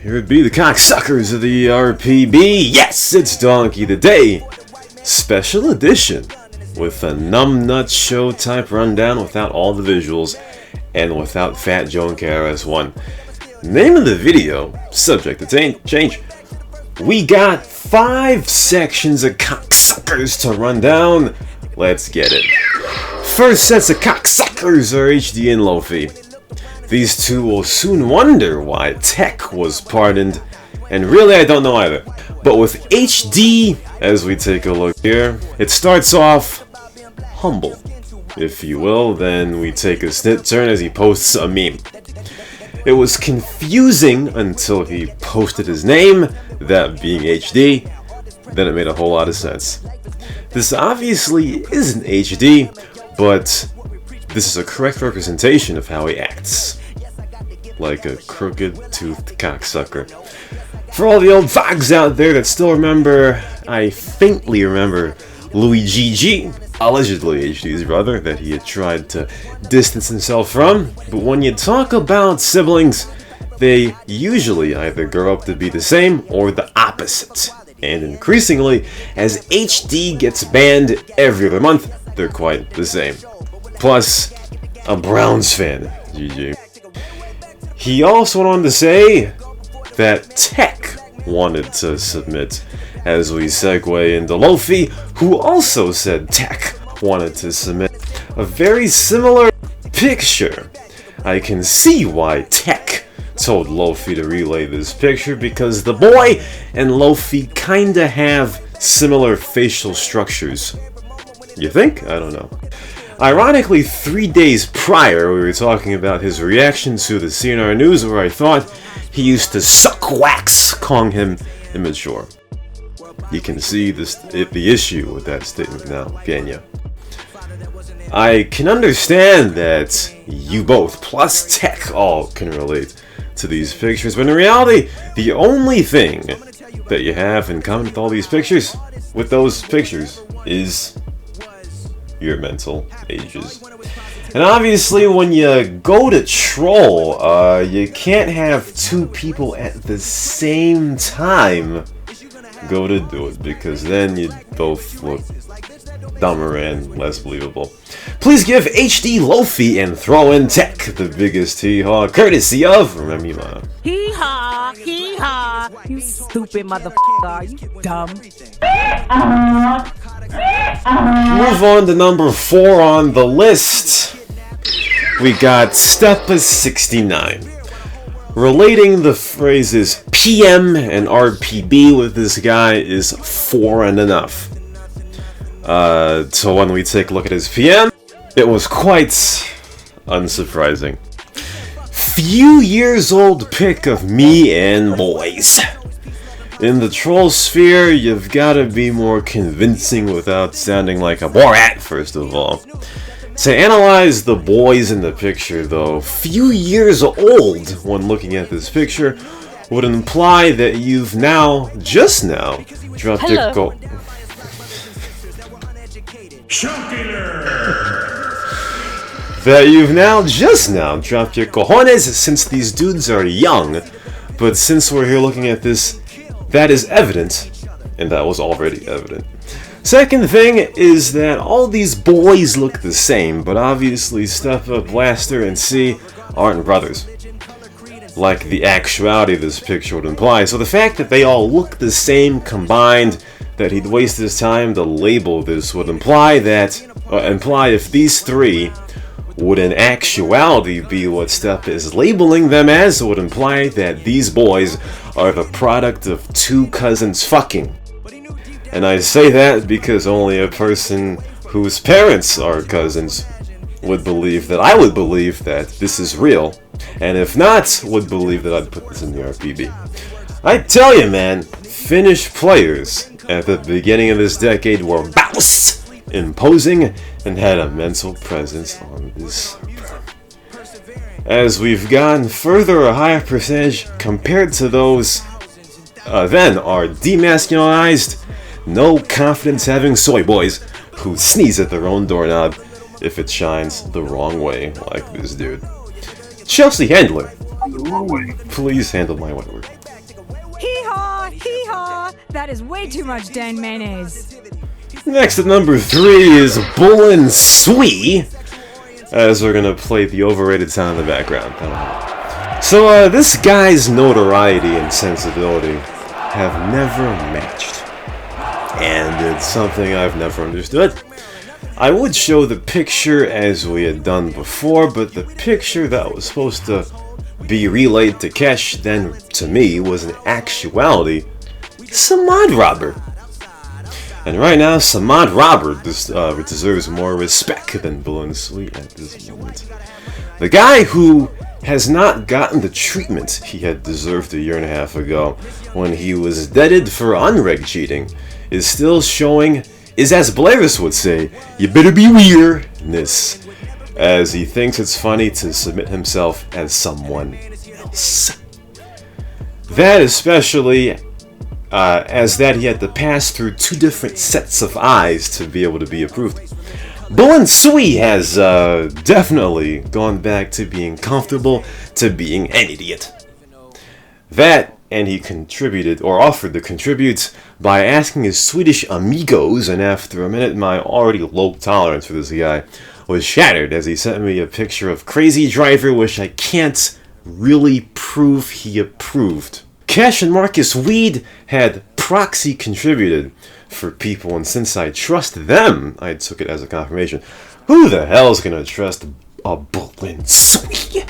Here it be, the cocksuckers of the RPB. Yes, it's Donkey Today, special edition, with a numbnut show type rundown without all the visuals and without Fat Joe and KRS-One. Name of the video, subject to change. We got 5 sections of cocksuckers to run down. Let's get it. First sets of cocksuckers are HD and Lofi. These two will soon wonder why Tech was pardoned, and really I don't know either. But with HD, as we take a look here, it starts off humble, if you will. Then we take a snit turn as he posts a meme. It was confusing until he posted his name, that being HD, then it made a whole lot of sense. This obviously isn't HD, but this is a correct representation of how he acts. Like a crooked-toothed cocksucker. For all the old fogs out there that still remember, I faintly remember Louis GG, allegedly HD's brother, that he had tried to distance himself from. But when you talk about siblings, they usually either grow up to be the same or the opposite. And increasingly, as HD gets banned every other month, they're quite the same. Plus, a Browns fan, GG. He also went on to say that Tech wanted to submit, as we segue into Lofi, who also said Tech wanted to submit a very similar picture. I can see why Tech told Lofi to relay this picture, because the boy and Lofi kinda have similar facial structures. You think? I don't know. Ironically, 3 days prior, we were talking about his reaction to the CNR news where I thought he used to suck wax, calling him immature. You can see the issue with that statement now, can ya? I can understand that you both, plus Tech, all can relate to these pictures, but in reality, the only thing that you have in common with all these pictures, with those pictures, is your mental ages. And obviously, when you go to troll, you can't have 2 people at the same time go to do it, because then you both look dumber and less believable. Please give HD Lofi and throw in Tech the biggest hee-haw, courtesy of Remima. Hee-haw, hee-haw, you stupid motherfucker, you dumb. Move on to number 4 on the list. We got Stepa69. Relating the phrases PM and RPB with this guy is foreign enough. So when we take a look at his PM, it was quite unsurprising. Few years old pic of me and boys. In the troll sphere, you've gotta be more convincing without sounding like a Borat, first of all. To analyze the boys in the picture, though, few years old when looking at this picture would imply that you've just now, dropped your that you've just now dropped your cojones, since these dudes are young. But since we're here looking at this, that is evident, and that was already evident. Second thing is that all these boys look the same, but obviously Stepa, Blaster, and C aren't brothers, like the actuality of this picture would imply. So the fact that they all look the same combined, that he'd waste his time to label this, would imply if these 3 would in actuality be what Stepa is labeling them as, it would imply that these boys are the product of 2 cousins fucking. And I say that because only a person whose parents are cousins would believe that I would believe that this is real, and if not, would believe that I'd put this in the RPB. I tell you, man, Finnish players at the beginning of this decade were bouse, imposing, and had a mental presence on this server. As we've gotten further, a higher percentage compared to those then are demasculinized, no confidence having soy boys who sneeze at their own doorknob if it shines the wrong way, like this dude. Chelsea Handler, please handle my white word. That is way too much dang mayonnaise. Next at number 3 is Bullen.Swe, as we're gonna play the overrated sound in the background. So, this guy's notoriety and sensibility have never matched, and it's something I've never understood. I would show the picture as we had done before, but the picture that was supposed to be relayed to Kesh, then to me, was in actuality Samad Robber. And right now, Samad Robber deserves more respect than Bullen.Swe at this moment. The guy who has not gotten the treatment he had deserved a year and a half ago when he was deaded for unreg cheating is still showing, is as Blairus would say, you better be weirdness, as he thinks it's funny to submit himself as someone else. That especially as that he had to pass through 2 different sets of eyes to be able to be approved. Bullen.Swe has definitely gone back to being comfortable to being an idiot. That, and he contributed, or offered to contribute, by asking his Swedish amigos, and after a minute my already low tolerance for this guy was shattered as he sent me a picture of Crazy Driver, which I can't really prove he approved. Cash and Marcus Weed had proxy contributed for people, and since I trust them, I took it as a confirmation. Who the hell's gonna trust a Bullen.Swe?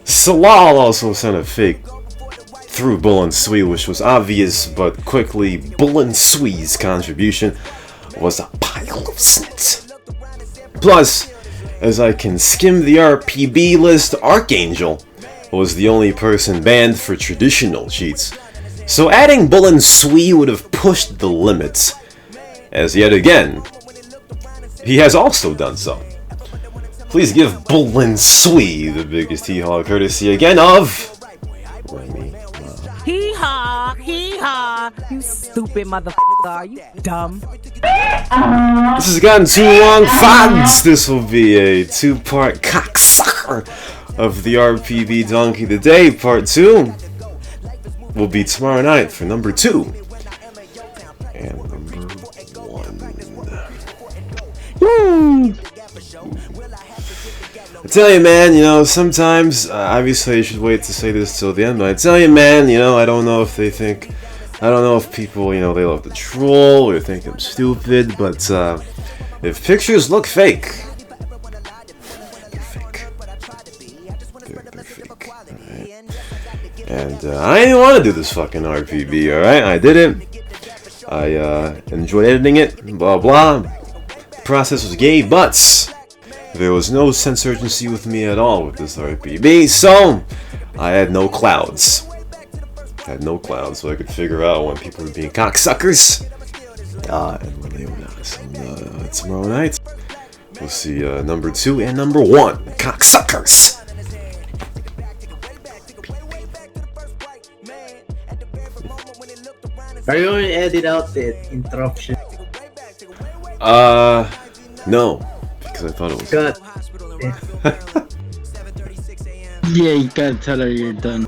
Salal also sent a fake through Bullen.Swe, which was obvious, but quickly Bullen.Swe's contribution was a pile of snits. Plus, as I can skim the RPB list, Archangel was the only person banned for traditional cheats. So adding Bullen.Swe would have pushed the limits, as yet again, he has also done so. Please give Bullen.Swe the biggest hee-haw courtesy again of Remy. Hee-haw, hee-haw. You stupid motherfucker. Are you dumb? This has gotten too long, Fogs! This will be a 2-part cocksucker of the RPB Donkey Today. Part 2 will be tomorrow night for number 2. And number 1. I tell you, man, you know, sometimes, obviously I should wait to say this till the end, but I tell you, man, you know, I don't know if people, you know, they love to troll or think I'm stupid, but if pictures look fake, they're fake. They're fake, alright? And I didn't want to do this fucking RPB, alright? I did it. I enjoyed editing it, blah blah. The process was gay, but there was no sense urgency with me at all with this RPB, so I had no clouds. So I could figure out when people were being cocksuckers and when they were not. So tomorrow night, we'll see number 2 and number 1 cocksuckers. Are you going to edit out the interruption? No, because I thought it was. God. Yeah, you gotta tell her you're done.